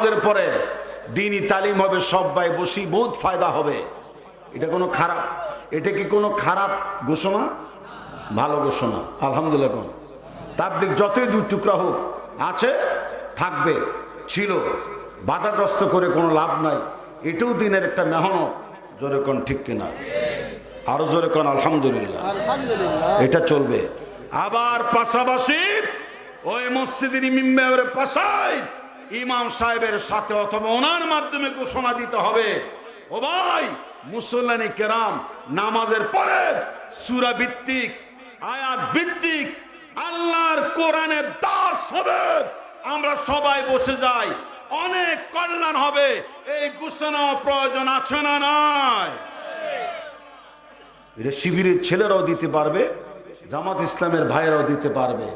মাওলাদের পরে দিনই তালিম হবে, সবাই বসি, বহুত ফায়দা হবে। এটা কোনো খারাপ, এটা কি কোনো খারাপ ঘোষণা? ভালো ঘোষণা, আলহামদুলিল্লাহ। কোন তাবলিগ যতই দু টুকরা হোক আছে, থাকবে, ছিল, বাধাগ্রস্ত করে কোনো লাভ নাই। এটাও দিনের একটা মেহনত। জোরে কোন ঠিক কিনা? আরো জোরে কোন আলহামদুলিল্লাহ। এটা চলবে। আবার পাশাপাশি ওই মসজিদের মিম্বরের পাশায় ইমাম সাহেবের সাথে অথবা ওনার মাধ্যমে ঘোষণা দিতে হবে, ও ভাই মুসল্লানি কেরাম, নামাজের পরে সূরা ভিত্তিক, আয়াত ভিত্তিক আল্লাহর কোরআনের দাস হবে, আমরা সবাই বসে যাই, অনেক কল্যাণ হবে। এই ঘোষণা প্রয়োজন আছে না নাই? এটা শিবিরের ছেলেরাও দিতে পারবে, জামাত ইসলামের ভাইয়েরাও দিতে পারবে।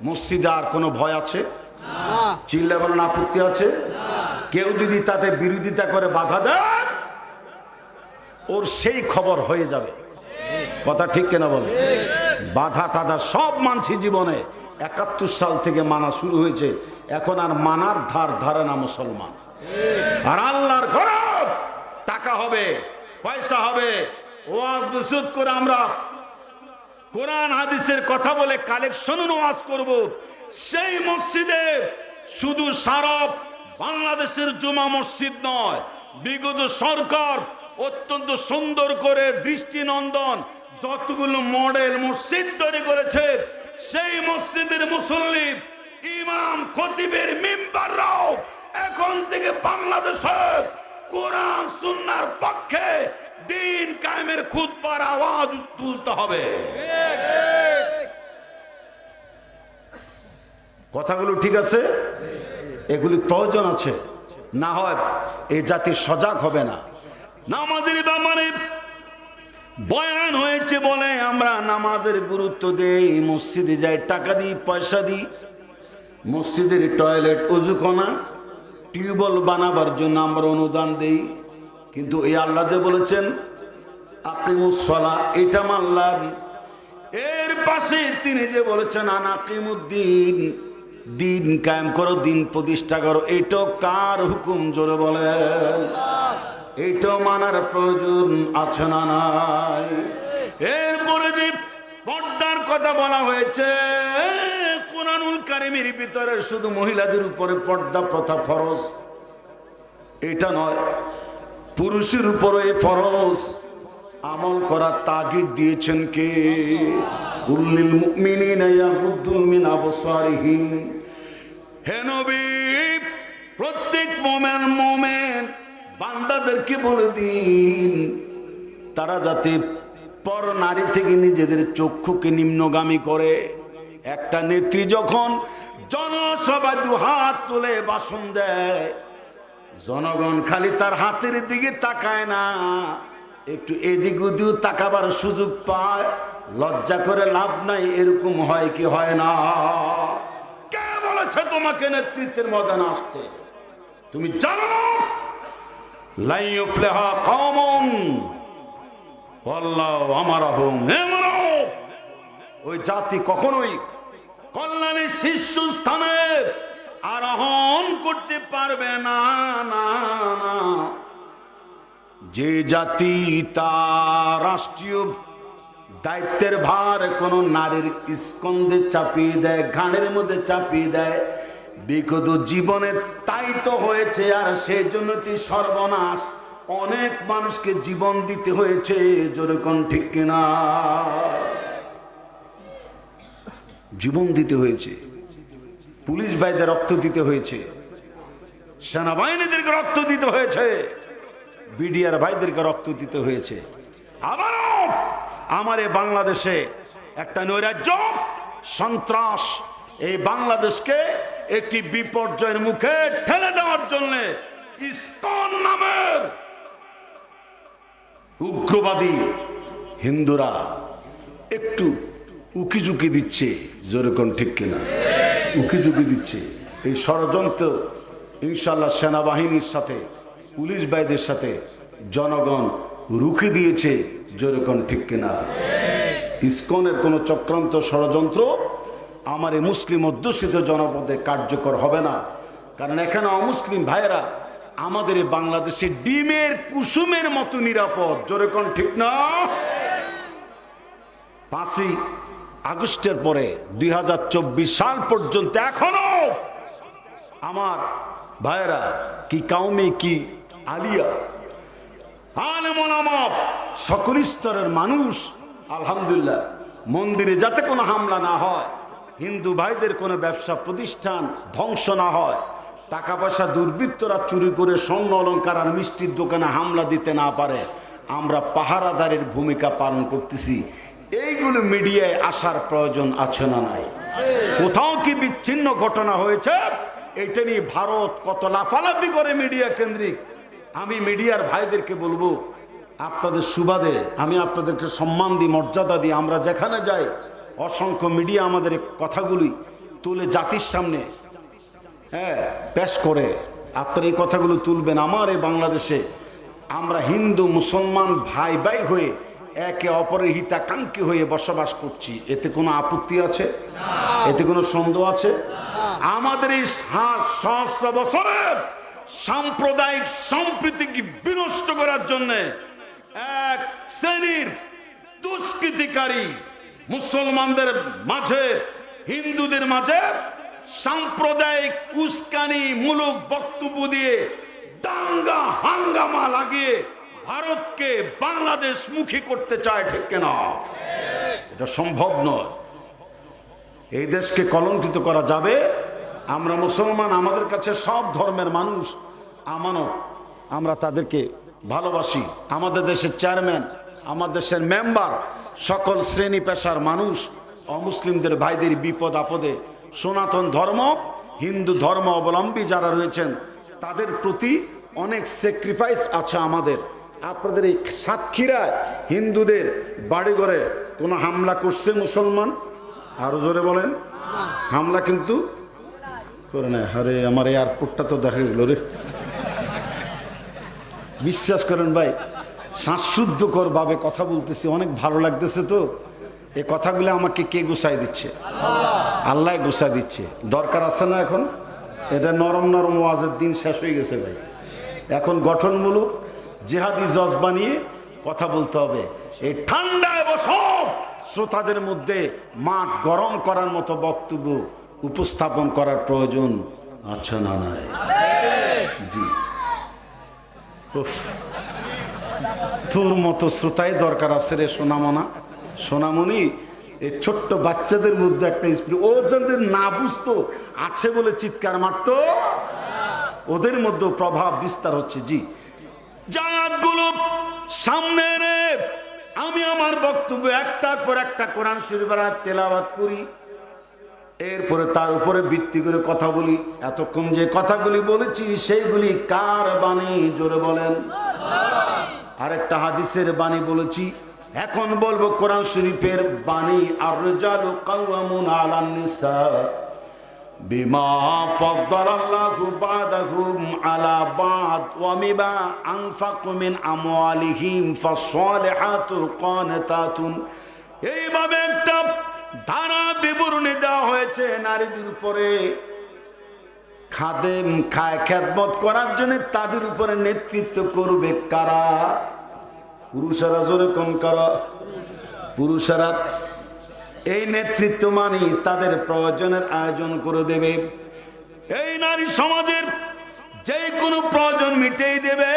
মসজিদে আর কোনো ভয় আছে? চিল্লা বলেন, আপত্তি আছে? কেউ যদি তাতে বিরোধিতা করে বাধা দেয়, ওর সেই খবর হয়ে যাবে। কথা ঠিক কিনা বলে? বাধা টাধা সব মানছি জীবনে, 71 সাল থেকে মানা শুরু হয়েছে, এখন আর মানার ধার ধারে না মুসলমান। আর আল্লাহর গরব, টাকা হবে, পয়সা হবে, ওয়াজ নসিহত করে আমরা কোরআন হাদিসের কথা বলে কালেকশন ওয়াজ করব। সেই মসজিদে শুধু সারা বাংলাদেশের জুমা মসজিদ নয়, বিগত সরকার অত্যন্ত সুন্দর করে দৃষ্টিনন্দন যতগুলো মডেল মসজিদ তৈরি করেছে, সেই মসজিদের মুসল্লি, ইমাম, খতিবের মিম্বাররাও এখন থেকে বাংলাদেশে কোরআন সুন্নাহর পক্ষে দিন কায়েমের খুতবার আওয়াজ তুলতে হবে। কথাগুলো ঠিক আছে? এগুলি প্রয়োজন আছে, না হয় এই জাতি সজাগ হবে না। নামাজের ব্যাপারে বয়ান হয়েছে বলে আমরা নামাজের গুরুত্ব দেই, মসজিদে যাই, টাকা দিই, পয়সা দিই, মসজিদের টয়লেট, অজুখানা, টিউবওয়েল বানাবার জন্য আমরা অনুদান দেই। কিন্তু এই আল্লাহ যে বলেছেন আকিমুস সালাহ, এটা মানলাম। এর পাশে তিনি যে বলেছেন আনাকিমুদ্দিন, দিন কায়েম করো, দিন প্রতিষ্ঠা করো, এটা কার হুকুম? জোরে বলেন। এটা মানার প্রয়োজন আছে না নাই? এরপরে যে পর্দার কথা বলা হয়েছে, কুরআনুল কারীমের ভিতরে শুধু মহিলাদের উপরে পর্দা প্রথা ফরজ, এটা নয়, পুরুষের উপরে ফরজ। আমল করার তাগিদ দিয়েছেন কে? উল্লিল মুমিনিনা ইয়াগুদ্দু মিন আবসারিহিম। হে নবী, প্রত্যেক মুমিন বান্দাদেরকে বলে দিন তারা যাতে পর নারী থেকে নিজেদের চক্ষুকে নিম্নগামী করে। একটা নেত্রী যখন জনসভায় দুহাত তুলে ভাষণ দেয়, জনগণ খালি তার হাতের দিকে তাকায় না, একটু এদিক ওদিক তাকাবার সুযোগ পায়। লজ্জা করে লাভ নাই, এরকম হয় কি হয় না? কে বলেছে তোমাকে নেতৃত্বের ময়দানে আসতে? তুমি জানো না লা ইউফলিহা কওমুন ওয়াল্লাহু আমারহুম, ওই জাতি কখনোই কল্যাণের শীর্ষস্থানে আরোহণ করতে পারবে না, না না। যে জাতি তার রাষ্ট্রীয় দায়িত্বের ভার কোন নারীর স্কন্ধে চাপিয়ে দেয়, ঘাড়ের মধ্যে চাপিয়ে দেয়, বিগত জীবনে তাই তো হয়েছে। আর সেই জন্য সর্বনাশ, অনেক মানুষকে জীবন দিতে হয়েছে। জোরে কোন ঠিক কিনা? জীবন দিতে হয়েছে, পুলিশ ভাইদের রক্ত দিতে হয়েছে, সেনাবাহিনীদেরকে রক্ত দিতে হয়েছে, বিডিআর ভাইদেরকে রক্ত দিতে হয়েছে। আবারও আমার এই বাংলাদেশে একটা নৈরাজ্য, সন্ত্রাস, এই বাংলাদেশকে একটি বিপর্যয়ের মুখে ঠেলে দেওয়ার জন্য ইসকন নামের উগ্রবাদী হিন্দুরা একটু উকিঝুঁকি দিচ্ছে। যেরকম ঠিক কিনা? উকিঝুঁকি দিচ্ছে। এই ষড়যন্ত্র ইনশাল্লাহ সেনাবাহিনীর সাথে, পুলিশ ভাইদের সাথে জনগণ রুখে দিয়েছে। যেরকম ঠিক কিনা? ইসকনের কোনো চক্রান্ত ষড়যন্ত্র আমার এই মুসলিম অধ্যুষিত জনপদে কার্যকর হবে না। কারণ এখানে অমুসলিম ভাইয়েরা আমাদের এই বাংলাদেশে ডিমের কুসুমের মতো নিরাপদ। জোরে কোন ঠিক না? 5ই আগস্টের পরে 2024 সাল পর্যন্ত এখনো আমার ভাইয়েরা কি কাউমি কি আলিয়া আলেম ওলামা সকল স্তরের মানুষ আলহামদুলিল্লাহ মন্দিরে যাতে কোনো হামলা না হয়, হিন্দু ভাইদের কোনো ব্যবসা প্রতিষ্ঠান ধ্বংস না হয়, টাকা পয়সা দুর্বৃত্তরা চুরি করে স্বর্ণ অলংকার আর মিষ্টির দোকানে হামলা দিতে না পারে, আমরা পাহারাদারের ভূমিকা পালন করতেছি। এইগুলো মিডিয়ায় আসার প্রয়োজন আছে না নাই? কোথাও কি বিচ্ছিন্ন ঘটনা হয়েছে এটা নিয়ে ভারত কত লাফালাফি করে মিডিয়া কেন্দ্রিক। আমি মিডিয়ার ভাইদেরকে বলবো, আপনাদের সুবাদে আমি আপনাদেরকে সম্মান দিই, মর্যাদা দিই। আমরা যেখানে যাই অসংখ্য মিডিয়া আমাদের কথাগুলি তুলে জাতির সামনে পেশ করে। আপনারা এই কথাগুলো তুলবেন। আমার এই বাংলাদেশে আমরা হিন্দু মুসলমান ভাই ভাই হয়ে একে অপরের হিতাকাঙ্ক্ষী হয়ে বসবাস করছি, এতে কোনো আপত্তি আছে? এতে কোনো সন্দেহ আছে? আমাদের এই সহস্র বছরের সাম্প্রদায়িক সম্প্রীতিকে বিনষ্ট করার জন্য এক শ্রেণীর দুষ্কৃতিকারী মুসলমানদের মাঝে হিন্দুদের মাঝে সাম্প্রদায়িক উস্কানি মূলক বক্তব্য দিয়ে দাঙ্গা হাঙ্গামা লাগিয়ে ভারতকে বাংলাদেশ মুখী করতে চায়, ঠিক কিনা? এটা সম্ভব নয়। এই দেশকে কলঙ্কিত করা যাবে? আমরা মুসলমান, আমাদের কাছে সব ধর্মের মানুষ আমানত, আমরা তাদেরকে ভালোবাসি। আমাদের দেশের চেয়ারম্যান, আমাদের দেশের মেম্বার, সকল শ্রেণী পেশার মানুষ অমুসলিমদের ভাইদের বিপদ আপদে সনাতন ধর্ম হিন্দু ধর্ম অবলম্বী যারা রয়েছেন তাদের প্রতি অনেক স্যাক্রিফাইস আছে আমাদের। আপনাদের এই সাতক্ষীরায় হিন্দুদের বাড়িঘরে কোনো হামলা করছে মুসলমান? আরো জোরে বলেন। হামলা কিন্তু করে না। আরে আমার এয়ারপোর্টটা তো দেখা গেল রে। বিশ্বাস করেন ভাই, শ্বাসশুদ্ধকর ভাবে কথা বলতেছি, অনেক ভালো লাগতেছে। তো এই কথাগুলো আমাকে কে গুছাই দিচ্ছে? আল্লাহ গুছাই দিচ্ছে। দরকার আছে না এখন? এটা নরম নরম ওয়াজের দিন শেষ হয়ে গেছে ভাই। এখন গঠনমূলক জিহাদি জজবা নিয়ে কথা বলতে হবে। এই ঠান্ডায় বসব শ্রোতাদের মধ্যে মাঠ গরম করার মতো বক্তব্য উপস্থাপন করার প্রয়োজন আছে না নাই? জি, তোর মতো শ্রোতাই দরকার আছে রে সোনামনা, সোনামণি। এই ছোট্ট বাচ্চাদের মধ্যে একটা স্পিরিট, ও যাদের না বুঝতো আছে বলে চিৎকার মারতো, ওদের মধ্যে প্রভাব বিস্তার হচ্ছে। জি, জায়াতগুলো সামনে রে, আমি আমার বক্তব্য একটার পর একটা কোরআন শরীফের আয়াত তেলাওয়াত করি, এরপরে তার উপরে ভিত্তি করে কথা বলি। এতক্ষণ যে কথাগুলি বলেছি সেইগুলি কার বাণী? জোরে বলেন। আরেকটা হাদিসের বাণী বলেছি, এখন বলবো কোরআন শরীফের বাণী। আর রিজালু কাওয়ামুন আলান নিসা বিমা ফাদ্দালাল্লাহু বা'দাহুম আলা বা'দ ওয়া মিমা আনফাকু মিন আমওয়ালিহিম ফাসসালিহাতু কানিতাতুন। এইভাবে একটা ধারা বিবরণী দেওয়া হয়েছে নারীদের উপরে। খাদেম খায় খেদমত করার জন্য তাদের উপরে নেতৃত্ব করবে কারা? পুরুষেরা। জোরে কোন কারা? পুরুষেরা। এই নেতৃত্ব মানি তাদের প্রয়োজনের আয়োজন করে দেবে। এই নারী সমাজের যে কোনো প্রয়োজন মিটিয়ে দেবে,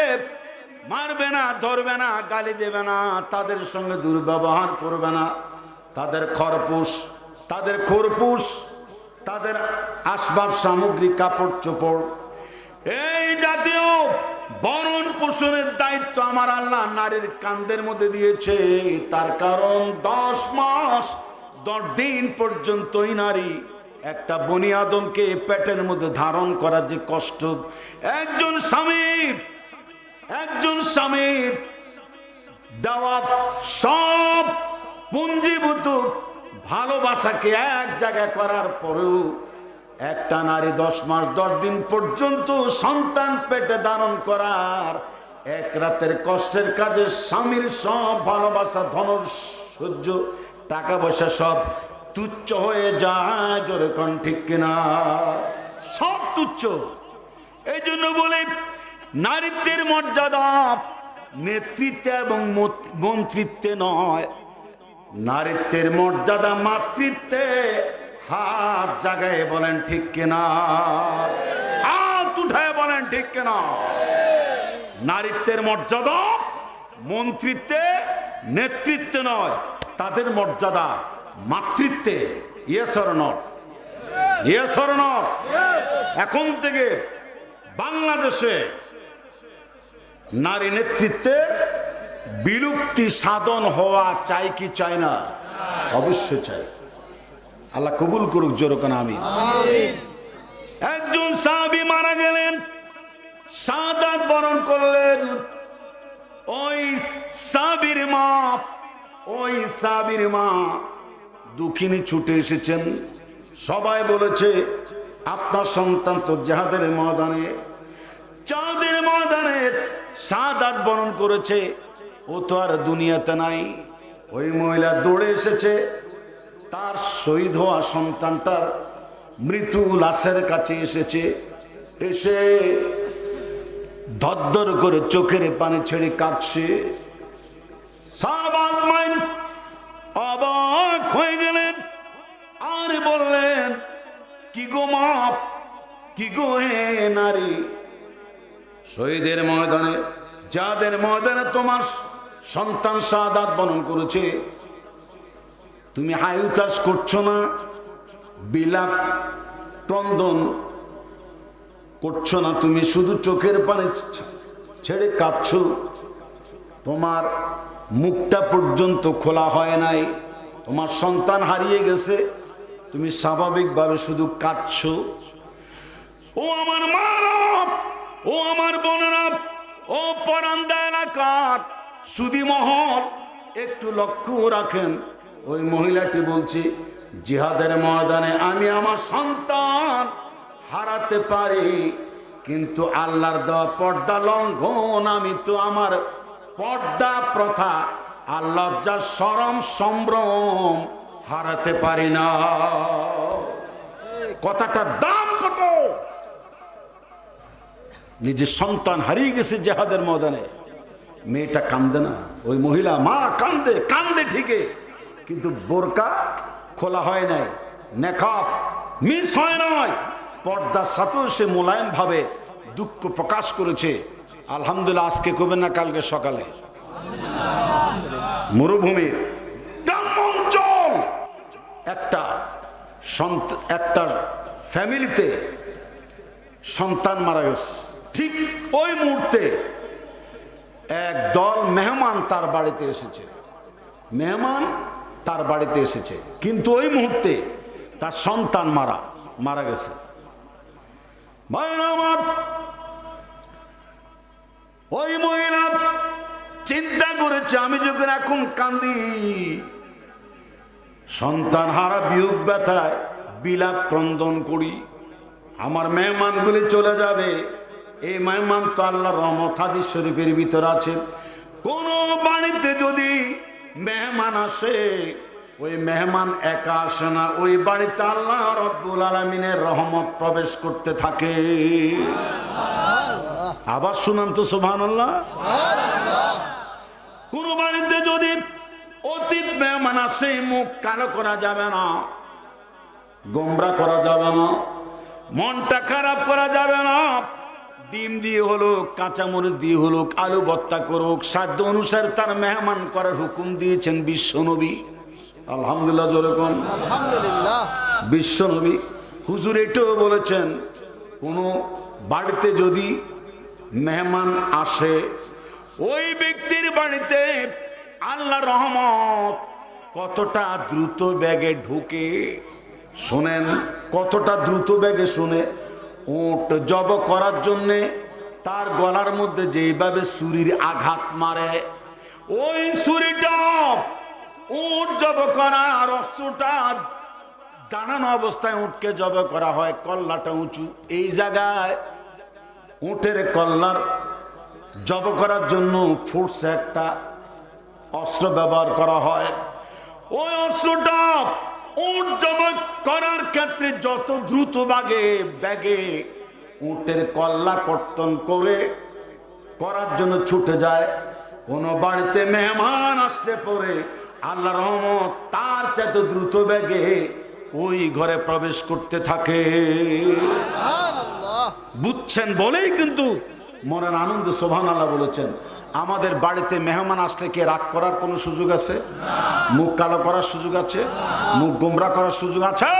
মারবে না, ধরবে না, গালি দেবে না, তাদের সঙ্গে দুর্ব্যবহার করবে না। তাদের খরপোশ, তাদের খোরপোশ, তাদের আসবাব সামগ্রী, কাপড় চোপড়, এই জাতীয় ভরণ পোষণের দায়িত্ব আমার আল্লাহ নারীর কাঁধের মধ্যে দিয়েছে। তার কারণ 10 মাস 10 দিন পর্যন্ত এই নারী একটা বনি আদমকে পেটের মধ্যে ধারণ করার যে কষ্ট, একজন স্বামীর দেওয়া সব পুঞ্জীভূত ভালোবাসাকে এক জায়গায় করার পরেও একটা নারী 10 মাস 10 দিন পর্যন্ত সন্তান পেটে ধারণ করার এক রাতের কষ্টের কাজে স্বামীর সব ভালোবাসা, ধনৈর্য, টাকা পয়সা সব তুচ্ছ হয়ে যায়। জোরে কোন ঠিক কিনা? সব তুচ্ছ। এই জন্য বলে নারীত্বের মর্যাদা নেতৃত্বে এবং মন্ত্রিত্বে নয়, নারীত্বের মর্যাদা মাতৃত্বে। হাত জাগায় বলেন ঠিক কিনা, হাত উঠায় বলেন ঠিক কিনা। নারীত্বের মর্যাদা মন্ত্রিত্বে নেতৃত্বে নয়, তাদের মর্যাদা মাতৃত্বে। Yes or not? Yes or not? এখন থেকে বাংলাদেশে নারী নেতৃত্বে বিলুপ্তি সাধন হওয়া চাই কি চাই না? অবশ্যই চাই। আল্লাহ কবুল করুক, জোরকান আমিন। একজন সাহাবী মারা গেলেন, শাহাদাত বরণ করলেন। ওই সাহাবীর মা দুঃখিনী ছুটে এসেছেন। সবাই বলেছে আপনার সন্তান তো জিহাদের ময়দানে শাহাদাত বরণ করেছে, ও তো আর দুনিয়াতে নাই। ওই মহিলা দৌড়ে এসেছে, তার শহীদ হওয়া সন্তানটার মৃত্যু লাশের কাছে এসেছে। এসে ধরধর করে চোখের পানি ছেড়ে কাঁদছে। সাহাবায়ে অবাক হয়ে গেলেন আর বললেন, কি গো মা, কি গো হে নারী, শহীদের ময়দানে যাদের ময়দানে তোমার সন্তান শাহাদাত বরণ করেছে, তুমি হাই উতাস করছো না, বিলাপ ক্রন্দন করছো না, তুমি শুধু চোখের পানি ছেড়ে কাঁদছো, তোমার মুখটা পর্যন্ত খোলা হয় নাই, তোমার সন্তান হারিয়ে গেছে, তুমি স্বাভাবিকভাবে শুধু কাঁদছো। ও আমার মারা, ও আমার বোনেরা, ও পরান্দা এলাকার সুধী মহল, একটু লক্ষ্য রাখেন। ওই মহিলাটি বলছে, জিহাদের ময়দানে আমি আমার সন্তান হারাতে পারি, কিন্তু আল্লাহর দেওয়া পর্দা লঙ্ঘন, আমি তো আমার পর্দা প্রথা আর লজ্জা শরম সম্ভ্রম হারাতে পারি না। কথাটার দাম কত! নিজের সন্তান হারিয়ে গেছে জিহাদের ময়দানে, মেয়েটা কান্দে না? ওই মহিলা মা কান্দে, কান্দে ঠিকই, কিন্তু বোরকা খোলা হয় নাই, নেকাব মিস হয় নাই, পর্দার সাথেও সে মোলায়েম ভাবে দুঃখ প্রকাশ করেছে। আলহামদুলিল্লাহ। আজকে করবেন না, কালকে সকালে মরুভূমির গ্রাম্য অঞ্চল একটা ফ্যামিলিতে সন্তান মারা গেছে। ঠিক ওই মুহূর্তে এক দল মেহমান তার বাড়িতে এসেছে, কিন্তু ওই মুহূর্তে তার সন্তান মারা গেছে। ওই মহিলা চিন্তা করেছে, আমি যখন এখন কান্দি, সন্তান হারা বিয়োগ ব্যথায় বিলাপ ক্রন্দন করি, আমার মেহমানগুলি চলে যাবে। এই মেহমান তো আল্লাহর রহমত, হাদিস শরীফের ভিতর আছে, কোন বাড়িতে যদি মেহমান আসে, ওই মেহমান একা আসে না, ওই বাড়িতে আল্লাহ রব্বুল আলামিনের রহমত প্রবেশ করতে থাকে। আবার শুনান তো সুবহানাল্লাহ। কোন বাড়িতে যদি অতীত মেহমান আসে, মুখ কালো করা যাবে না, গোমরা করা যাবে না, মনটা খারাপ করা যাবে না। ডিম দিয়ে হলো, কাঁচামরিচ দিয়ে হলো, আলু ভর্তা করুক, সাধ্য অনুসারে তার মেহমান করার হুকুম দিয়েছেন বিশ্বনবী। আলহামদুলিল্লাহ, জোরে কোন আলহামদুলিল্লাহ। বিশ্বনবী হুজুর এটাও বলেছেন, কোনো বাড়িতে যদি মেহমান আসে, ওই ব্যক্তির বাড়িতে আল্লাহর রহমত কতটা দ্রুত বেগে ঢুকে, শোনেন কতটা দ্রুত বেগে শুনে। উট জব করার জন্যে তার গলার মধ্যে যেভাবে ছুরির আঘাত মারে, ওই ছুরিটা উট জব করা, আর অস্ত্রটা দাঁড়ানো অবস্থায় উটকে জব করা হয়, কল্লাটা উঁচু। এই জায়গায় উটের কল্লার জব করার জন্য ফোর্স একটা অস্ত্র ব্যবহার করা হয়। ওই অস্ত্রটা উট জব করার ক্ষেত্রে যত দ্রুত ব্যাগে উটের কল্লা কর্তন করে করার জন্য ছুটে যায়। কোন বাড়িতে মেহমান আসতে পড়ে আল্লাহ রহমত তার চাইতে দ্রুত বেগে ওই ঘরে প্রবেশ করতে থাকে। বুঝছেন বলেই কিন্তু মনের আনন্দ সুবহানাল্লাহ বলেছেন। আমাদের বাড়িতে মেহমান আসলে কি রাগ করার কোনো সুযোগ আছে? মুখ কালো করার সুযোগ আছে? মুখ গোমরা করার সুযোগ আছে?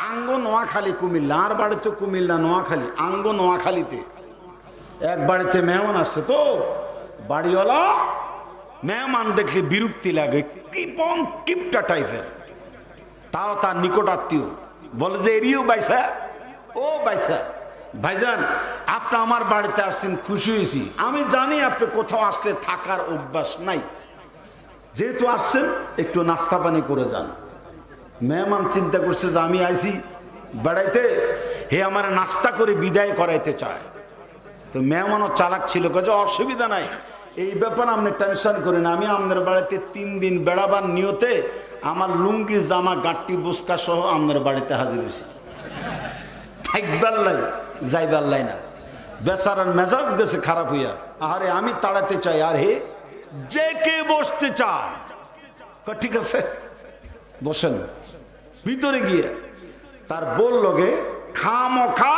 আঙ্গ নোয়াখালী কুমিল্লা, আর বাড়িতে কুমিল্লা নোয়াখালী, আঙ্গ নোয়াখালীতে এক বাড়িতে মেহমান আসছে। তো বাড়িওয়ালা মেহমান দেখলে বিরক্তি লাগে, কিপং কিপটা টাইপের, তাও তার নিকট আত্মীয়। বলে যে এরিও বাইসা, ও বাইসা ভাইজান আপনি আমার বাড়িতে আসছেন, খুশি হয়েছি। আমি জানি আপনি কোথাও আসলে থাকার অভ্যাস নাই, যেহেতু আসছেন একটু নাস্তা পানি করে যান। মেহমান চিন্তা করছে যে আমি আইছি বেড়াইতে, হে আমার নাস্তা করে বিদায় করাইতে চায়। তো মেহমানও চালাক ছিল, কাজে অসুবিধা নাই, এই ব্যাপারে আপনি টেনশন করেন, আমি আপনার বাড়িতে 3 দিন বেড়াবার নিয়তে আমার লুঙ্গি জামা গাঁটটি বুসকা সহ আপনার বাড়িতে হাজির হয়েছি। থাকবার লাই যাইবার লাই না। বেচারার মেজাজ গেছে খারাপ হইয়া, আরে আমি তাড়াতে চাই, আর হে যে কে বসতে চায়, ঠিক আছে বসেন। ভিতরে গিয়ে তার বলল গে খামোখা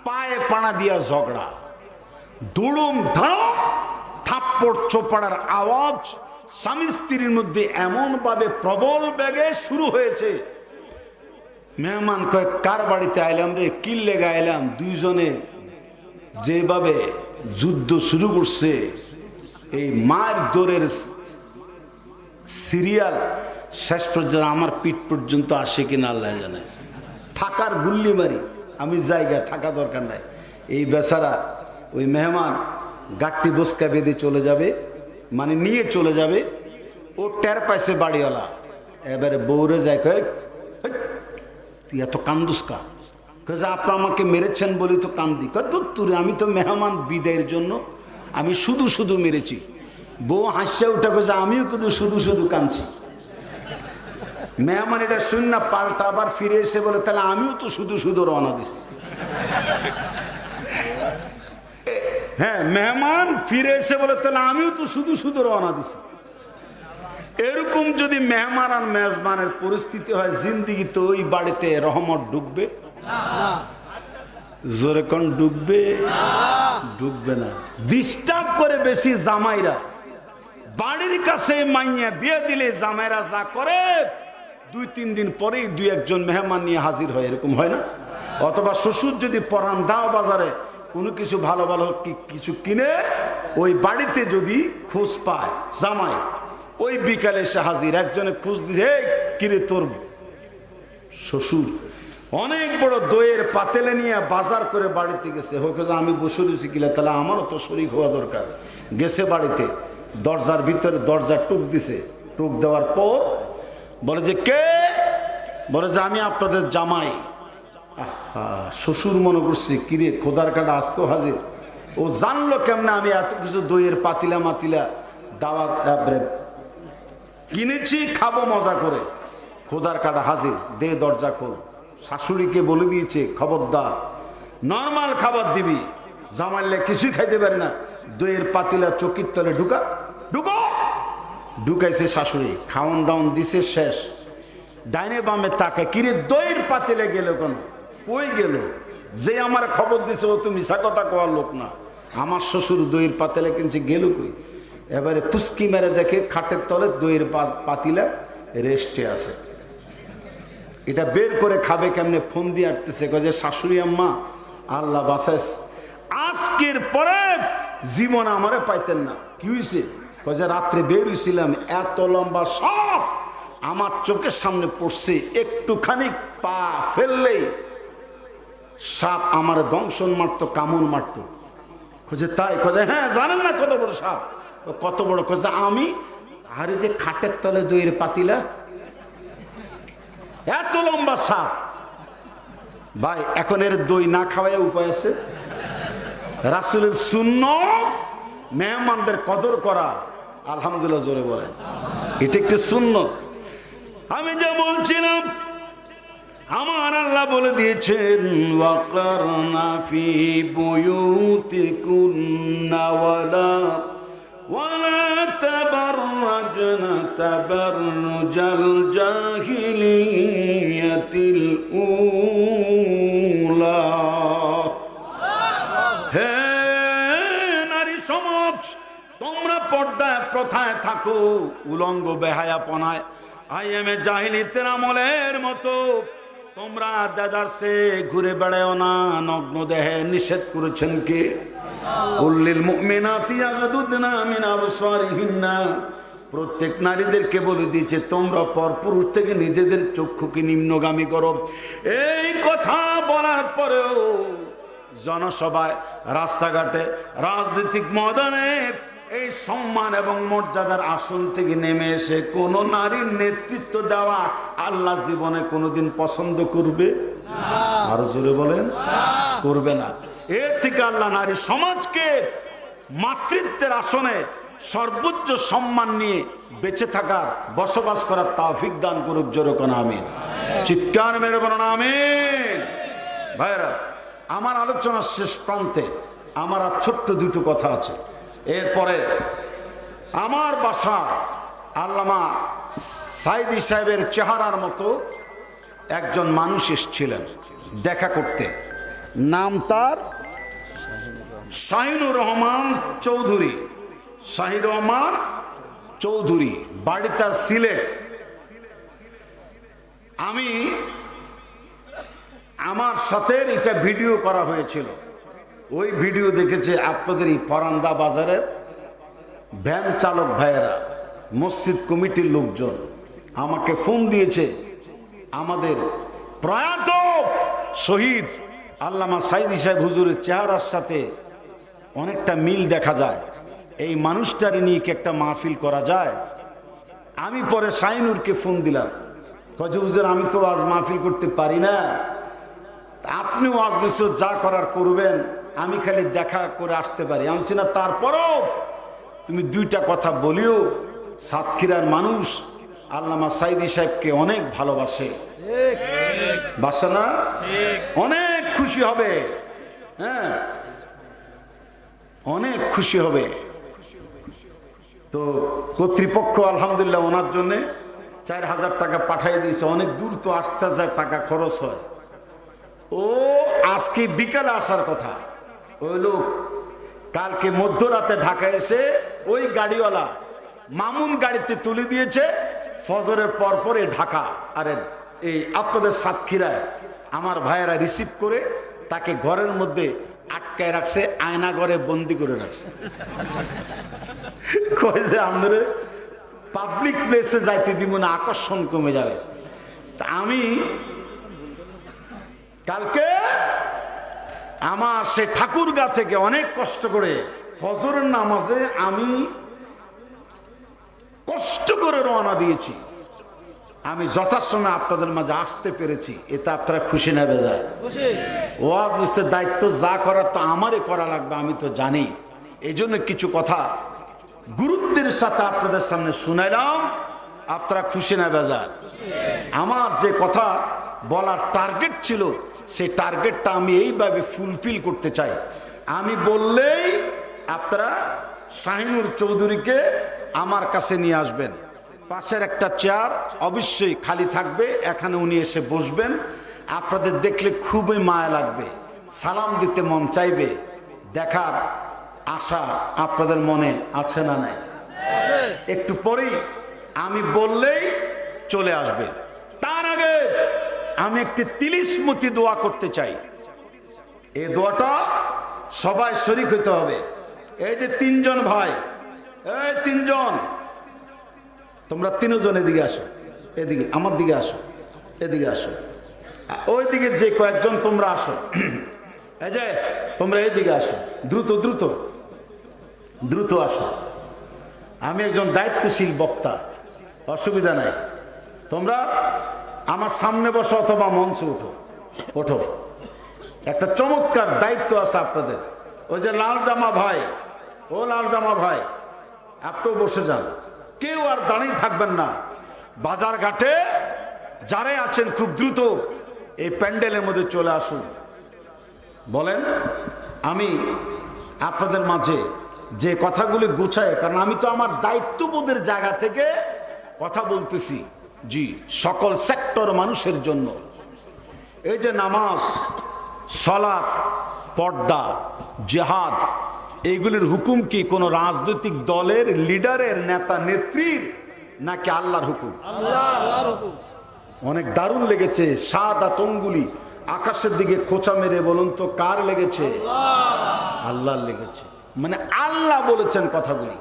পায়ে পানা দিয়া ঝগড়া, দুড়ুম ধাম থাপ্পড় চোপাড়ার আওয়াজ স্বামী স্ত্রীর মধ্যে এমন ভাবে প্রবল বেগে শুরু হয়েছে। মেহমান কয় কার বাড়িতে আইলাম রে, কি লেগে আইলাম? দুইজনে যেভাবে যুদ্ধ শুরু করছে, এই মার দৌড়ের সিরিয়াল শেষ পর্যন্ত আমার পিঠ পর্যন্ত আসে কিনা আল্লাহ জানে। থাকার গুল্লি মারি, আমি জায়গা থাকা দরকার নাই। এই বেচারা ওই মেহমান গাট্টি বসকা বেঁধে চলে যাবে, মানে নিয়ে চলে যাবে। ও টের পাইছে বাড়িওয়ালা, এবারে বউরে যায় কয় তুই এত কান্দুস কা? কাজে আপনি আমাকে মেরেছেন বলি তো কান্দি। কত তুই, আমি তো মেহমান বিদায়ের জন্য আমি শুধু শুধু মেরেছি। বউ হাসছে উঠে কছে আমিও কিন্তু শুধু শুধু কাঁদছি। মেহমান এটা শুন না পাল্টা আবার ফিরে এসে বলে তাহলে আমিও তো শুধু শুধু রওনা দিছি। হ্যাঁ, মেহমান ফিরে এসে বলে তাহলে আমিও তো শুধু শুধু রওনা দিছি। এরকম যদি মেহমান আর মেজবানের পরিস্থিতি হয়, জিন্দিগি তো ওই বাড়িতে রহমত ঢুকবে? জোরে কোন ডুববে? ডুববে না। ডিস্টার্ব করে বেশি জামাইরা, বাড়ির কাছে মাইয়া বিয়ে দিলে জামাইরা যা করে 2-3 দিন পরেই 2-1 মেহমান নিয়ে হাজির হয়, এরকম হয় না? অথবা শ্বশুর যদি পরান দাও বাজারে কোনো কিছু ভালো ভালো কিছু কিনে, ওই বাড়িতে যদি খোঁজ পায় জামাই, ওই বিকালে এসে হাজির। একজনে খোঁজ দিছে, কিরে তোর শ্বশুর অনেক বড় দইয়ের পাতেলে নিয়ে বাজার করে বাড়িতে গেছে। হোক আমি বসে দিয়েছি কিলা, তাহলে আমারও তো শরীর হওয়া দরকার। গেছে বাড়িতে, দরজার ভিতরে দরজা টুক দিছে। টুক দেওয়ার পর বলে যে কে? বলে যে আমি আপনাদের জামাই। আহা, শ্বশুর মনে করছে কিরে খোদার কাটা আজকেও হাজির। ও জানলো কেমনে আমি এত কিছু দইয়ের পাতিলা মাতিলা দাওয়াত কিনেছি, খাবো মজা করে। খোদার কাটা হাজির, দে দরজা খোল। শাশুড়িকে বলে দিয়েছে খবরদার নর্মাল খাবার দিবি, জামাইলে কিছুই খাইতে পারে না। দইয়ের পাতিলা চকির তলে ঢুকা ঢুকো। ঢুকাইছে শাশুড়ি, খাওয়ান দাওয়ান দিছে, শেষ। ডাইনে বামে তাকে কিরে দইয়ের পাতিলে গেল কেন? কই গেল? যে আমার খবর দিছে ও তো মিশা কথা কোয়ার লোক না। আমার শ্বশুর দইয়ের পাতিলে কিনছে, গেল কই? এবারে ফুসকি মেরে দেখে খাটের তলে দইয়ের পাতিলা রেস্টে আছে। এটা বের করে খাবে কেমনে? ফোন দিয়ে আটতেছে, কয়ে যে শাশুড়ি আম্মা আল্লাহ বাঁচাইস, আজকের পরে জীবন আমারে পাইতেন না। কি হয়েছে? কয়ে যে রাত্রে বের হয়েছিলাম, এত লম্বা সাপ আমার চোখের সামনে পড়ছে, একটুখানি পা ফেললেই সাপ আমার দংশন মারতো, কামড় মারতো। কয়ে তাই? কয়ে হ্যাঁ, জানেন না কত বড় সাপ? কত বড়? কয়ে আমি আরে যে খাটের তলে দইয়ের পাতিলা, এত লম্বা সাপ। ভাই এখন এর দই না খাওয়াই উপায় আছে? রাসূলের সুন্নাত মেহমানদের কদর করা, আলহামদুলিল্লাহ জোরে বলেন, এটা একটি সুন্নাত। আমি যা বলছিলাম আমার আল্লাহ বলে দিয়েছেন ওয়াকারনা ফি বুয়ুতিকুন্না ওয়ালা তাবাররাজনা তাবাররুজাল জাহিলিয়াতিল উলা। হে নারী সমাজ, তোমরা পর্দায় প্রথায় থাকো, উলঙ্গ বেহায়াপনায় আইএমএ জাহিলিয়াতের আমলের মতো তোমরা দেদারসে ঘুরে বেড়াও না, নগ্ন দেহে। নিষেধ করেছেন কে? কুল্লিল মুমিনাতি ইয়াগদুদনা মিন আবসারিহিন্না, প্রত্যেক নারীদেরকে বলে দিয়েছে তোমরা পরপুরুষ থেকে নিজেদের চক্ষুকে নিম্নগামী করো। এই কথা বলার পরেও জনসভায়, রাস্তাঘাটে, রাজনৈতিক ময়দানে এই সম্মান এবং মর্যাদার আসন থেকে নেমে এসে কোন নারীর নেতৃত্ব দেওয়া আল্লাহ জীবনে কোনোদিন পছন্দ করবে? আরো জোরে বলেন, করবে না। এর থেকে আল্লাহ নারী সমাজকে মাতৃত্বের আসনে সর্বোচ্চ সম্মান নিয়ে বেঁচে থাকার, বসবাস করার তৌফিক দান করুক। জোরে কোন আমিন। চিৎকার মেরে বলুন আমিন। ভাইরা, আমার আলোচনার শেষ প্রান্তে আমার আর ছোট্ট দুটো কথা আছে। এরপরে আমার বাসা আল্লামা সাইদি সাহেবের চেহারার মতো একজন মানুষ এসেছিলেন দেখা করতে। নাম তার শাহিনুর রহমান চৌধুরী। শাহির রহমান চৌধুরী, বাড়ি তার সিলেট। আমার সাথে এটা ভিডিও করা হয়েছিল। ওই ভিডিও দেখেছে আপনাদের এই পরান্দা বাজারের ভ্যান চালক ভাইয়েরা, মসজিদ কমিটির লোকজন আমাকে ফোন দিয়েছে। আমাদের প্রয়াত শহীদ আল্লামা সাইদি সাহেব হুজুরের চেহারার সাথে অনেকটা মিল দেখা যায়, এই মানুষটারে নিয়ে কি একটা মাহফিল করা যায়? আমি পরে শাহিনুরকে ফোন দিলাম, কয়ে হুজুর আমি তো আজ মাহফিল করতে পারি না, আপনি ওয়াজ নসিহত যা করার করবেন, আমি খালি দেখা করে আসতে পারি। আমি না, তারপরও তুমি দুইটা কথা বলিও। সাতক্ষীরার মানুষ আল্লামা সাইদি সাহেবকে অনেক ভালোবাসে, বাসে না? অনেক খুশি হবে, হ্যাঁ, অনেক খুশি হবে। তো কর্তৃপক্ষ আলহামদুলিল্লাহ ওনার জন্যে 4000 টাকা পাঠিয়ে দিয়েছে। অনেক দূর তো আসতে যায়, টাকা খরচ হয়। ও আজকে বিকালে আসার কথা, ওই লোক কালকে মধ্যরাতে ঢাকা এসে ওই গাড়িওয়ালা মামুন গাড়িতে তুলে দিয়েছে। ফজরের পর পরে ঢাকা, আরে এই আপনাদের সাতক্ষীরায় আমার ভাইয়েরা রিসিভ করে তাকে ঘরের মধ্যে আটকায় রাখছে, আয়না ঘরে বন্দি করে রাখছে। কয় যে আমাদের পাবলিক প্লেসে যাইতে দিব না, আকর্ষণ কমে যাবে। তা আমি কালকে আমার সে ঠাকুরগা থেকে অনেক কষ্ট করে ফজরের নামাজে আমি কষ্ট করে রওনা দিয়েছি। আমি যথাসময়ে আপনাদের মাঝে আসতে পেরেছি, এতে আপনারা খুশি না বেজায়? ওয়াজ নসিহতের দায়িত্ব যা করার তো আমারই করা লাগবে, আমি তো জানি। এই জন্য কিছু কথা গুরুত্বের সাথে আপনাদের সামনে শুনাইলাম। আপনারা খুশি না বেজায়? আমার যে কথা বলার টার্গেট ছিল, সেই টার্গেটটা আমি এইভাবে ফুলফিল করতে চাই। আমি বললেই আপনারা শাহিনুর চৌধুরীকে আমার কাছে নিয়ে আসবেন। পাশের একটা চেয়ার অবশ্যই খালি থাকবে, এখানে উনি এসে বসবেন। আপনাদের দেখলে খুবই মায়া লাগবে, সালাম দিতে মন চাইবে, দেখার আশা আপনাদের মনে আছে না নাই? একটু পরেই আমি বললেই চলে আসবে। তার আগে আমি একটি তিলিসমতি দোয়া করতে চাই। এই দোয়াটা সবাই শরীক হইতে হবে। এই যে 3 জন ভাই, এই 3 জন, তোমরা 3 জন এদিকে আসো, এদিকে আমার দিকে আসো, এদিকে আসো। ওইদিকে যে কয়েকজন তোমরা আসো, এই যে তোমরা এইদিকে আসো, দ্রুত দ্রুত দ্রুত আসো। আমি একজন দায়িত্বশীল বক্তা, অসুবিধা নাই। তোমরা আমার সামনে বসো অথবা মঞ্চে উঠো, ওঠো। একটা চমৎকার দায়িত্ব আছে আপনাদের। ওই যে লাল জামা ভাই, ও লাল জামা ভাই, আপনিও বসে যান, কেউ আর দাঁড়িয়ে থাকবেন না। বাজার ঘাটে যারাই আছেন খুব দ্রুত এই প্যান্ডেলের মধ্যে চলে আসুন। বলেন, আমি আপনাদের মাঝে যে কথাগুলি গুছায়, কারণ আমি তো আমার দায়িত্ববোধের জায়গা থেকে কথা বলতেছি, জি, সকল সেক্টর মানুষের জন্য। এই যে নামাজ, সালাত, পর্দা, জিহাদ, এইগুলির হুকুম কি কোনো রাজনৈতিক দলের লিডারের, নেতা নেত্রীর, নাকি আল্লাহর হুকুম? আল্লাহর হুকুম। অনেক দারুণ লেগেছে। সাত আতঙ্গুলি আকাশের দিকে খোঁচা মেরে বলুন তো কার লেগেছে? আল্লাহর লেগেছে। মানে আল্লাহ বলেছেন কথাগুলি।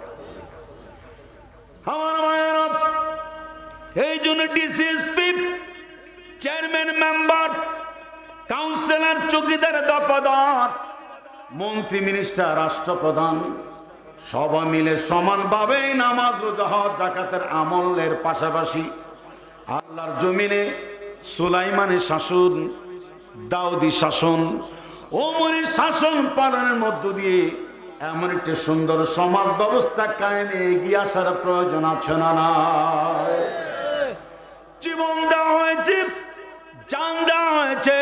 আমার মায়েরা, এই জন্য ডিসিএসপি, চেয়ারম্যান, মেম্বার, কাউন্সিলর, চৌকিদার, দপ্তর, মন্ত্রী, মিনিস্টার, রাষ্ট্রপ্রধান সবাই মিলে সমানভাবে নামাজ, রোজা, হজ, যাকাতের আমলের পাশাপাশি আল্লাহর জমিনে সুলাইমানের শাসন, দাউদি শাসন, ওমরের শাসন পালনের মধ্য দিয়ে এমন একটি সুন্দর সমাজ ব্যবস্থা কায়েমে এগিয়ে আসার প্রয়োজন আছে না নাই? জীবন দেওয়া হয়েছে, জান দেওয়া হয়েছে,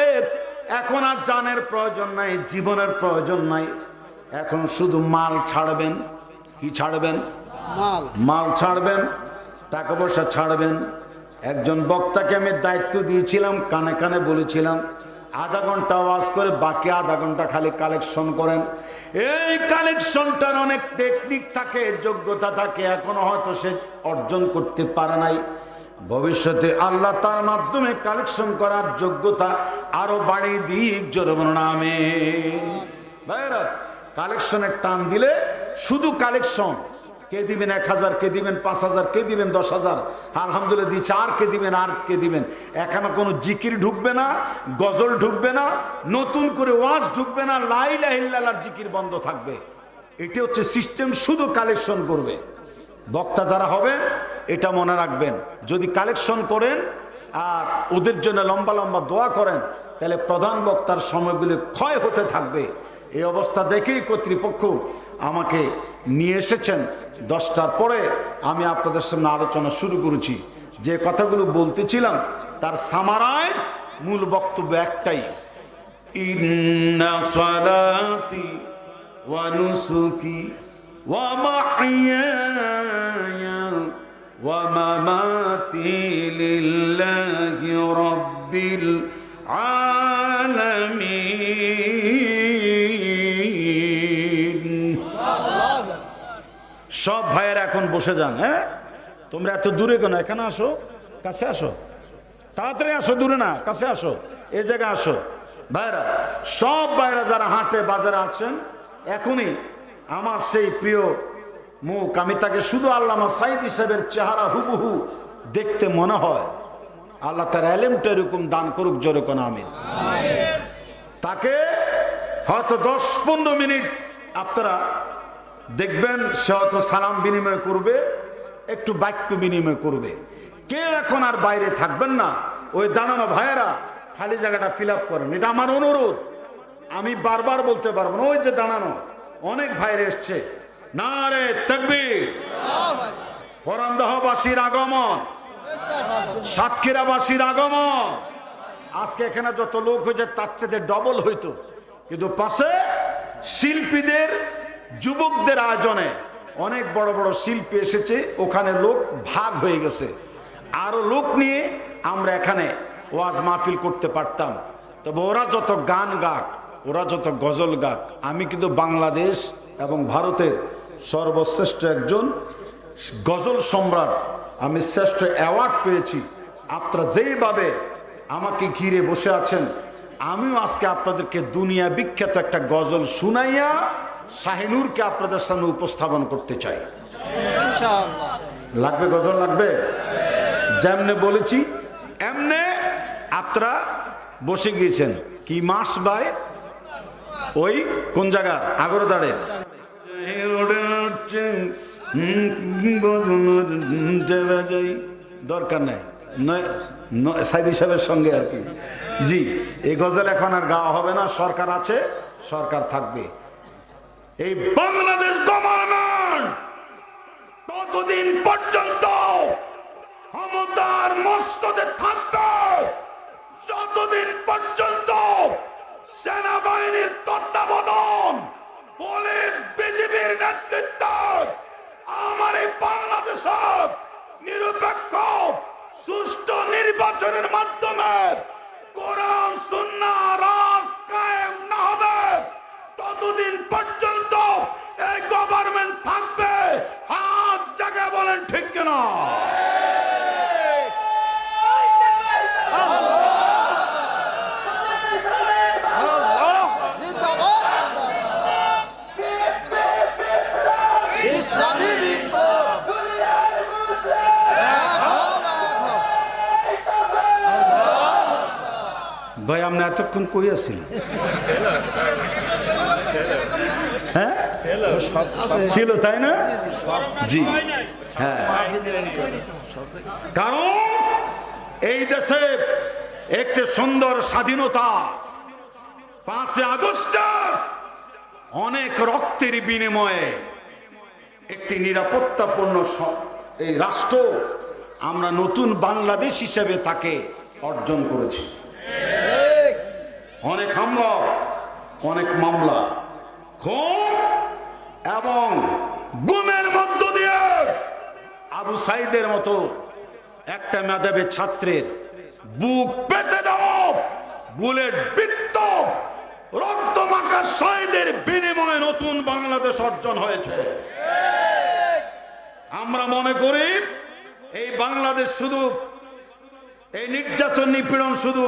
এখন আর জানের প্রয়োজন নাই, জীবনের প্রয়োজন নাই। এখন শুধু মাল ছাড়বেন। কি ছাড়বেন? মাল ছাড়বেন, টাকা পয়সা ছাড়বেন। একজন বক্তাকে আমি দায়িত্ব দিয়েছিলাম, কানে কানে বলেছিলাম আধা ঘন্টা ওয়াজ করে বাকি আধা ঘন্টা খালি কালেকশন করেন। এই কালেকশনটার অনেক টেকনিক থাকে, যোগ্যতা থাকে, এখনো হয়তো সে অর্জন করতে পারে নাই। ভবিষ্যতে আল্লাহ তার মাধ্যমে কালেকশন করার যোগ্যতা আরো বাড়িয়ে দিক, জোরে বলুন আমিন। ভাইরা, কালেকশনের টান দিলে শুধু কালেকশন, কে দিবেন 1000, কে দিবেন 5000, কে দিবেন 10,000, আলহামদুলিল্লাহ দিচ্ছে, আর কে দিবেন, আর কে দিবেন। এখানে কোনো জিকির ঢুকবে না, গজল ঢুকবে না, নতুন করে ওয়াজ ঢুকবে না, লা ইলাহা ইল্লাল্লাহর জিকির বন্ধ থাকবে। এটা হচ্ছে সিস্টেম, শুধু কালেকশন করবে। বক্তা যারা হবেন এটা মনে রাখবেন, যদি কালেকশন করেন আর ওদের জন্য লম্বা লম্বা দোয়া করেন, তাহলে প্রধান বক্তার সময়গুলি ক্ষয় হতে থাকবে। এই অবস্থা দেখেই কর্তৃপক্ষ আমাকে নিয়ে এসেছেন। 10টার পরে আমি আপনাদের সামনে আলোচনা শুরু করেছি। যে কথাগুলো বলতেছিলাম তার সামারাইজ, মূল বক্তব্য একটাই, ইন্না সালাতি ওয়া নুসুকি ওয়া মাহইয়ায়া ওয়া মামাতি লিল্লাহি রাব্বিল আলামিন। সব ভাইয়ের এখন বসে যান। হ্যাঁ, তোমরা এত দূরে কেন? এখানে আসো, কাছে আসো, তাড়াতাড়ি আসো, দূরে না, কাছে আসো, এই জায়গায় আসো। ভাইরা, সব ভাইরা যারা হাটে বাজারে আছেন, এখনই আমার সেই প্রিয় মুখ, আমি তাকে শুধু আল্লামা সাইদ সাহেবের চেহারা হুবহু দেখতে মনে হয়। আল্লাহ তার এলেমটা এরকম দান করুক, জোরে কোন আমিন। তাকে হয়তো 10-15 মিনিট আপনারা দেখবেন, সে হয়তো সালাম বিনিময় করবে, একটু বাক্য বিনিময় করবে। কেউ এখন আর বাইরে থাকবেন না। ওই দাঁড়ানো ভাইয়েরা খালি জায়গাটা ফিল আপ করেন, এটা আমার অনুরোধ। আমি বারবার বলতে পারবো না। ওই যে দাঁড়ানো অনেক ভাইরে এসছে, নারে তাকবীর, পরান্দহবাসীর আগমন, সাতক্ষীরাবাসীর আগমন। আজকে এখানে যত লোক হয়েছে তার চেয়ে ডবল হইতো, কিন্তু পাশে শিল্পীদের, যুবকদের আয়োজনে অনেক বড় বড় শিল্পী এসেছে, ওখানে লোক ভাগ হয়ে গেছে। আরো লোক নিয়ে আমরা এখানে ওয়াজ মাহফিল করতে পারতাম। তবে ওরা যত গান গাক, ওরা যত গজল গাক, আমি কিন্তু বাংলাদেশ এবং ভারতের সর্বশ্রেষ্ঠ একজন গজল সম্রাট, আমি শ্রেষ্ঠ অ্যাওয়ার্ড পেয়েছি। আপনারা যেইভাবে আমাকে ঘিরে বসে আছেন, আমিও আজকে আপনাদেরকে দুনিয়া বিখ্যাত একটা গজল শুনাইয়া শাহিনুরকে আপনাদের সামনে উপস্থাপন করতে চাই। লাগবে গজল? লাগবে? যেমনে বলেছি এমনে আপনারা বসে গিয়েছেন। কি মাস ভাই? ওই কোন জায়গা? আগরদাড়ের দরকার নাই, সাইদি সাহেবের সঙ্গে আর কি। জি, এই গজল এখন আর গাওয়া হবে না। সরকার আছে, সরকার থাকবে। এই বাংলাদেশ গভর্নমেন্ট ততদিন পর্যন্ত ক্ষমতার মস্তদে থাকবে যতদিন পর্যন্ত সেনাবাহিনীর তত্ত্বাবধান, পুলিশ, বিজিবির নেতৃত্ব আমার এই বাংলাদেশের নিরপেক্ষ সুষ্ঠু নির্বাচনের মাধ্যমে কোরআন সুন্নাহ রাজ কায়েম না হবে, ততদিন পর্যন্ত এই গভর্নমেন্ট থাকবে। হাত জায়গা বলেন ঠিক কিনা? ভাই আমরা এতক্ষণ কই আছিলেন? হ্যাঁ ছিল তাই না? জি হ্যাঁ, কারণ এই দেশে একটি সুন্দর স্বাধীনতা 5 আগস্ট অনেক রক্তের বিনিময়ে একটি নিরাপত্তাপূর্ণ এই রাষ্ট্র আমরা নতুন বাংলাদেশ হিসেবে তাকে অর্জন করেছি। অনেক হামলা, অনেক মামলা, খুন এবং গুমের মধ্য দিয়ে আবু সাইদের মতো একটা মেধাবী ছাত্রের বুক পেতে দাও, বুলেট বিদ্ধ রক্তমাখা শহীদের বিনিময়ে নতুন বাংলাদেশ অর্জন হয়েছে। আমরা মনে করি এই বাংলাদেশ শুধু এই নির্যাতন নিপীড়ন শুধু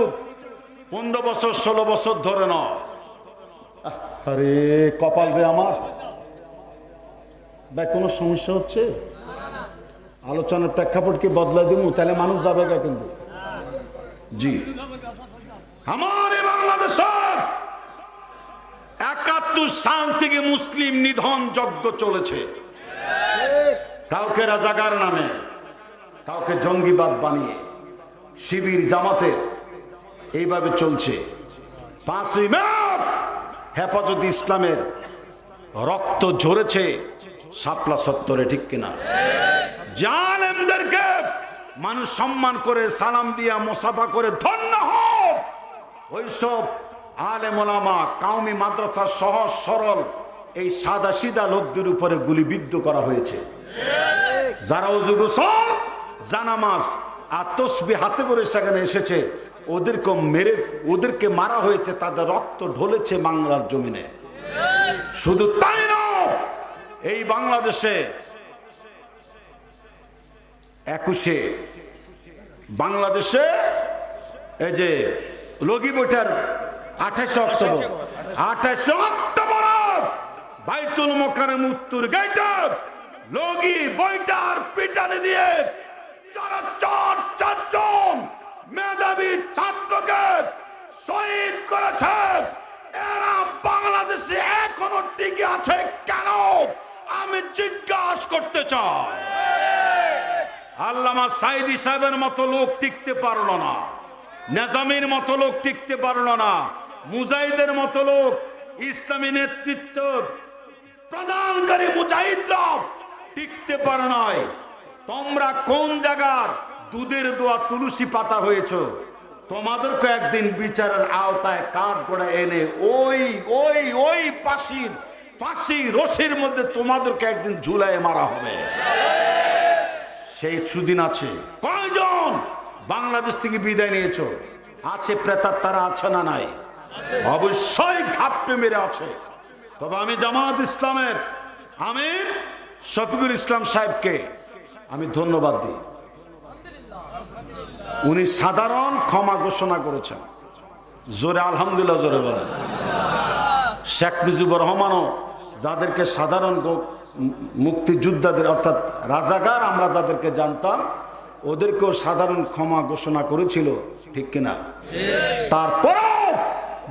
15 বছর 16 বছর ধরে নয়। আরে কপাল রে আমার, ভাই কোনো সমস্যা হচ্ছে? আলোচনার প্রেক্ষাপট কি বদলাই দিব? তাহলে মানুষ যাবে গা কিন্তু। জি আমার এই বাংলাদেশের 71 সাল থেকে মুসলিম নিধন যজ্ঞ চলেছে। কাউকে রাজাকার নামে, কাউকে জঙ্গিবাদ বানিয়ে, শিবির জামাতের এইভাবে চলছে। 5ই মে হেফাজত ইসলামের রক্ত ঝরেছে শাপলা চত্বরে, ঠিক কিনা? জালেমদেরকে মানুষ সম্মান করে সালাম দিয়া মুসাফা করে ধন্য হোক। ওইসব আলেম ওলামা, কাউমি মাদ্রাসার সহজ সরল এই সাদা সিধা লোকদের উপরে গুলিবিদ্ধ করা হয়েছে। যারা ওযু গোসল, জানামাজ আর তসবিহ হাতে করে সেখানে এসেছে, ওদেরকে মারা হয়েছে, তাদের রক্ত ঢলেছে বাংলার জমিনে। শুধু তাই নয়, এই বাংলাদেশে 21 বাংলাদেশে এই যে লগি বৈঠার 28 অক্টোবর বাইতুল মোকাররম উত্তর গেটে লগি বৈঠার পিটানি দিয়ে 4 মেধাবী ছাত্রকে শহীদ করেছে। এরা বাংলাদেশে এখনো টিকে আছে কেন? আমি জিজ্ঞাসা করতে চাই। আল্লামা সাইদি সাহেবের মতো লোক টিকতে পারলো না, নিজামীর মতো লোক টিকতে পারলো না, মুজাহিদের মতো লোক, ইসলামী নেতৃত্ব প্রদানকারী মুজাহিদরা টিকতে পারে নাই। তোমরা কোন জায়গার দুধের দোয়া তুলসী পাতা হয়েছো? তোমাদেরকে একদিন বিচারের আওতায় কাঠ গড়ে এনে ওই ওই ওই ফাঁসি রশির মধ্যে তোমাদেরকে একদিন ঝুলায় মারা হবে। সেই সুদিন আছে। কয়জন বাংলাদেশ থেকে বিদায় নিয়েছো? আছে প্রেতাত্মারা, আছে না নাই? অবশ্যই ঘাপটে মেরে আছে। তবে আমি জামাত ইসলামের আমির শফিকুল ইসলাম সাহেবকে আমি ধন্যবাদ দিই। উনি সাধারণ ক্ষমা ঘোষণা করেছেন। জোরে আলহামদুলিল্লাহ জোরে বলেন। শেখ মুজিবুর রহমানও যাদেরকে সাধারণ মুক্তিযোদ্ধাদের অর্থাৎ রাজাকার আমরা যাদেরকে জানতাম, ওদেরকেও সাধারণ ক্ষমা ঘোষণা করেছিল, ঠিক কিনা? তারপরেও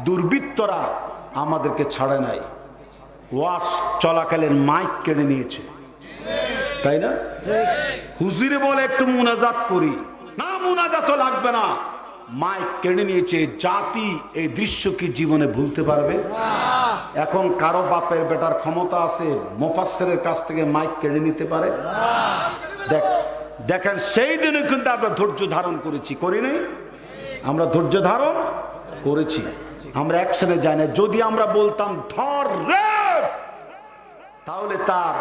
দুর্বৃত্তরা আমাদেরকে ছাড়ে নাই। ওয়াজ চলাকালীন মাইক কেড়ে নিয়েছে, তাই না? হুজুরে বলে একটু মুনাজাত করি, না মুনাজাত লাগবে না, মাইক কেড়ে নিয়েছে। জাতি এই দৃশ্য কি জীবনে ভুলতে পারবে? এখন কারো বাপের বেটার ক্ষমতা আছে মুফাসসিরের কাছ থেকে মাইক কেড়ে নিতে পারে? দেখেন সেই দিনে কিন্তু আমরা ধৈর্য ধারণ করেছি, করি নাই? আমরা ধৈর্য ধারণ করেছি, আমরা অ্যাকশনে যাই না। যদি আমরা বলতাম ধর রে, তাহলে তার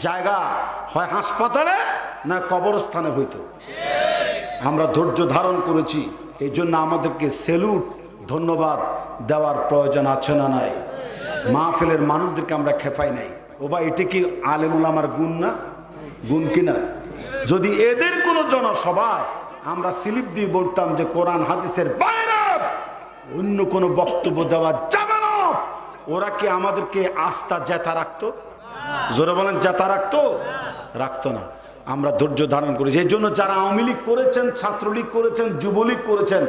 জায়গা হয় হাসপাতালে না কবরস্থানে হইতো। আমরা ধৈর্য ধারণ করেছি, এই জন্য আমাদেরকে সেলুট ধন্যবাদ দেওয়ার প্রয়োজন আছে না নাই? মাহফিলের মানুষদেরকে আমরা খেপাই নাই। ও ভাই, এটা কি আলেম ওলামার গুণ না? গুণ কিনা? যদি এদের কোনো জনসভায় আমরা স্লিপ দিয়ে বলতাম যে কোরআন হাদিসের বাইরে অন্য কোনো বক্তব্য দেওয়া যাবে না, ওরা কি আমাদেরকে আস্থা জেতা রাখতো? জোরে বলেন, জেতা রাখতো? রাখতো না। আমরা ধৈর্য ধারণ করেছি। এই জন্য যারা আওয়ামী লীগ করেছেন, ছাত্রলীগ করেছেন, যুবলীগ করেছেন,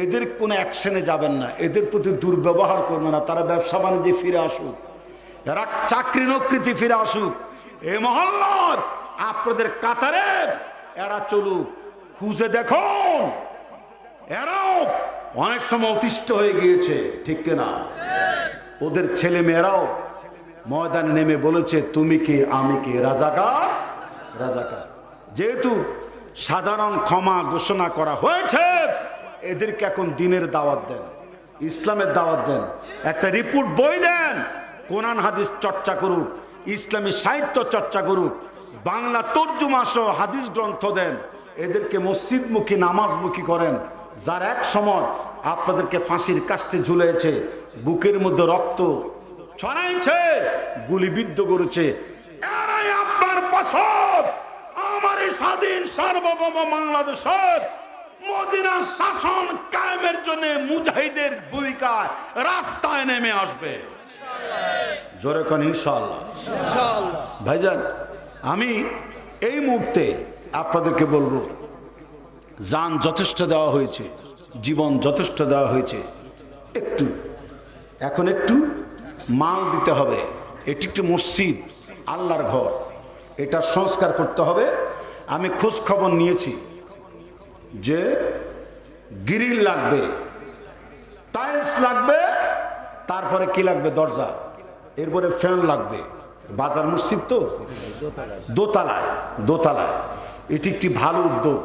এদের কোনো অ্যাকশনে যাবেন না, এদের প্রতি দুর্ব্যবহার করবে না। তারা ব্যবসা বাণিজ্যে ফিরে আসুক, এরা চাকরি নকরিতে ফিরে আসুক, এই মহল্লার আপনাদের কাতারে এরা চলুক। খুঁজে দেখুন, এরাও অনেক সময় অতিষ্ঠ হয়ে গিয়েছে, ঠিক কিনা? ওদের ছেলে মেয়েরাও ময়দানে নেমে বলেছে তুমি কে আমি কে, রাজাকার রাজাকার। যেহেতু সাধারণ ক্ষমা ঘোষণা করা হয়েছে, এদেরকে এখন দিনের দাওয়াত দেন, ইসলামের দাওয়াত দেন, একটা রিপোর্ট বই দেন, কোরআন হাদিস চর্চা করুক, ইসলামী সাহিত্য চর্চা করুক, বাংলা তর্জুমা সহ হাদিস গ্রন্থ দেন। এদেরকে মসজিদমুখী নামাজমুখী করেন। যার এক সময় আপনাদেরকে ফাঁসির কাস্টে ঝুলেছে, বুকের মধ্যে রক্ত ছড়াইছে, গুলিবিদ্ধ করেছে, এরাই আপনার পাশে আমার এই স্বাধীন সার্বভৌম বাংলাদেশের মদিনা শাসন কায়েমের জন্য মুজাহিদের ভূমিকায় রাস্তায় নেমে আসবে। জোরে কোন ইনশাআল্লাহ। ভাইজান, আমি এই মুহূর্তে আপনাদেরকে বলবো, জান যথেষ্ট দেওয়া হয়েছে, জীবন যথেষ্ট দেওয়া হয়েছে, এখন একটু মাল দিতে হবে। এটি একটি মসজিদ, আল্লাহর ঘর, এটা সংস্কার করতে হবে। আমি খোঁজ খবর নিয়েছি যে গ্রিল লাগবে, টাইলস লাগবে, তারপরে কি লাগবে, দরজা, এরপরে ফ্যান লাগবে। বাজার মসজিদ তো দোতলায়, দোতলায়। এটি একটি ভালো উদ্যোগ।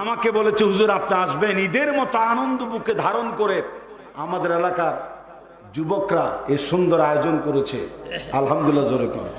আমাকে বলেছে হুজুর আপনি আসবেন, ঈদের মতো আনন্দ বুকে ধারণ করে আমাদের এলাকার যুবকরা এই সুন্দর আয়োজন করেছে। আলহামদুলিল্লাহ, জোরে করুন।